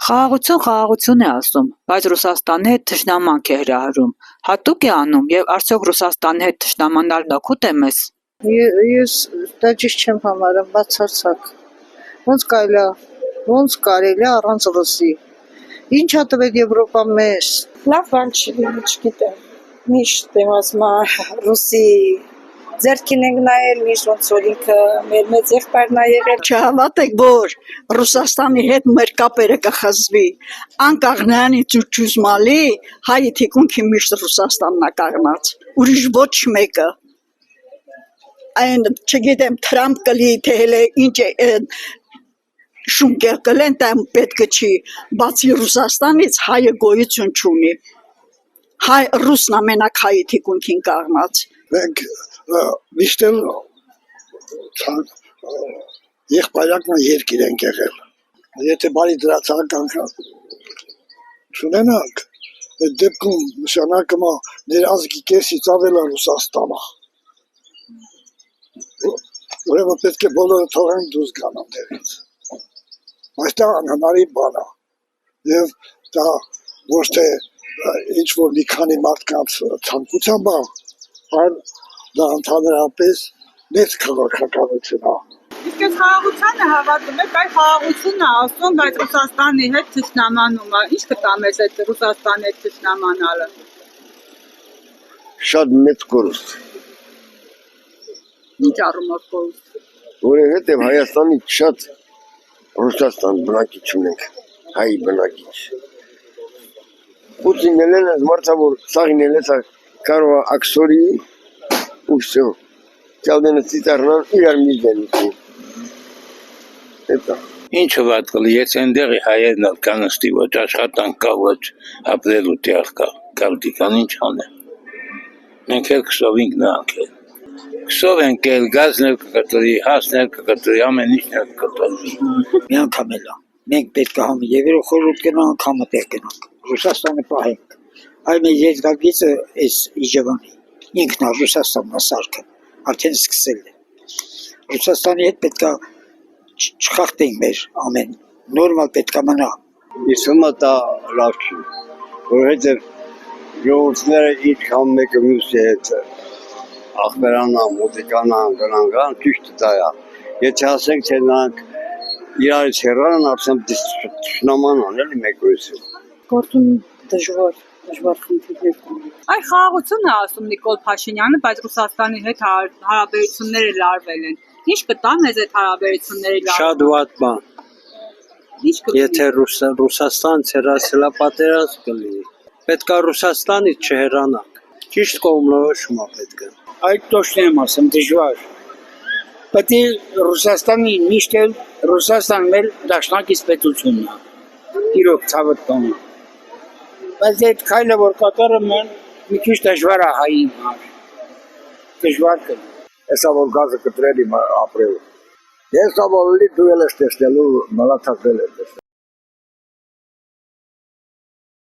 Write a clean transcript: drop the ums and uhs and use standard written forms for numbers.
Խաղաղություն է ասում, բայց Ռուսաստանի հետ թշնամանք է հրահրում, հատուկ է անում և արդյոք Ռուսաստանի հետ թշնամանալ օգուտ է մեզ։ Ես դա ճիշտ չեմ համարում, բացարձակ։ Ոնց կարելի է առանց Ռուսի։ Ինչ ա տվել Եվրոպան մեզ։ Լավ բան չի, չգիտեմ։ Միշտ եմ ասում Ռուսի ձեռքին ենք նայել, միշտ ոնց որ ինքը մեր մեծ եղբայրն ա եղել։ Չհավատեք, որ Ռուսաստանի հետ մեր կապերը կխզվի։ Անկախ նրանից ու ճուզմալի, հայ թիկունքի միշտ Ռուսաստանն ա կաղնած։ Ուրիշ ոչ մեկը։ Այն չգիտեմ, Թրամփ կլի, թե հենց ինչ է շունկել կլեն, դա պետք չի, բացի Ռուսաստանից հայը գոյություն չունի։ Ռուսն ամենակ հայ թիկունքին կաղնած։ Մենք միշտ էլ եղբայրական երկիր ենք եղել։ Եթե բարի դրացականք չունենանք, այդ դեպքում նշանակում է ներ ազգի կեսից ավել է Ռուսաստանը։ Ուրեմն պետք է բոլորը թողենք դուրս գան այնտեղից։ Բայց դա անհնարին բան է։ Եվ դա ոչ թե ինչ որ մի քանի մարդկանց ցանկությամբ է, այլ դա ընդհանրապես մեծ քաղաքականություն է։ Իսկ այս խաղաղությանը հավատում եք, այ խաղաղությունն է ասում, բայց Ռուսաստանի հետ թշնամանում է։ Ինչ կտա մեզ այդ Ռուսաստանի հետ թշնամանալը։ Շատ մեծ կորուստ։ Ինչ առումով կորուստ։ Որովհետև Հայաստանի շատ Ռուսաստան բնակիչ ունենք, հայ բնակիչ։ Պուտինն էլ է մարդը, որ սաղին էլ է կարող է աքսորի ու վсё։ Ճալդենը ծիտարնան իրար միզեն ուտի։ Հետա։ Ինչը վատ կլի, եթե այնտեղի հայերն ալ կան ըստի ոչ աշխատանք կա, ոչ ապրելու տեղ կա, կալտիկան ինչ անեն։ Մենք էլ կսովինք նրանք էլ։ Կսով ենք էլ, գազներ կկտրի, հասներ կկտրի, ամեն ինչներ կկտրի։ Մի անգամ էլ է։ Մենք պետք է համը եվերո խորհուրդ գնանք, համը տեղ գնանք։ Ռուսաստանը պահենք։ Այլ մեր երկրագիծը այս Իջևանի ինքն է Ռուսաստանն է սարքը, արդեն սկսել է։ Ռուսաստանի հետ պետք է չխախտենք մեր ամեն, նորմալ պետք է մնա։ Իսկ հիմա դա լավ չի, որովհետև ժողովուրդները ինչքան մեկը մյուսի հետ ախբերանան, մուզիկանան, գնան, ճիշտ դա է։ Եթե ասենք, թե նրանք իրարից հեռանան, արդեն թշնամանան էլի մեկույցը։ Գործում դժվար խնդիրներ կան։ Այ խաղաղություն է ասում Նիկոլ Փաշինյանը, բայց Ռուսաստանի հետ հարաբերությունները լարվել են։ Ինչ կտա մեզ այդ հարաբերությունների լարումը։ Շատ վատ բան։ Ինչ կլինի։ Եթե Ռուսաստանից հեռացելա պատերազմ կլինի, պետք է Ռուսաստանից չհեռանանք։ Ճիշտ կողմնորոշում է պետք է։ Այդ точно եմ ասում, դժվար։ Պետք է Ռուսաստանի միշտ էլ Ռուսաստան մեր դաշնակից պետությունն է։ Իրոք ցավոտ բան։ Բայց այդ քայլը որ կատարում են, մի քիչ դժվար է հային համար։ Դժվար կլինի։ Հեսա որ գազը կտրելի ապրելու։ Ես ավալի դու էլ ես տեսնելու մալաթակել ես։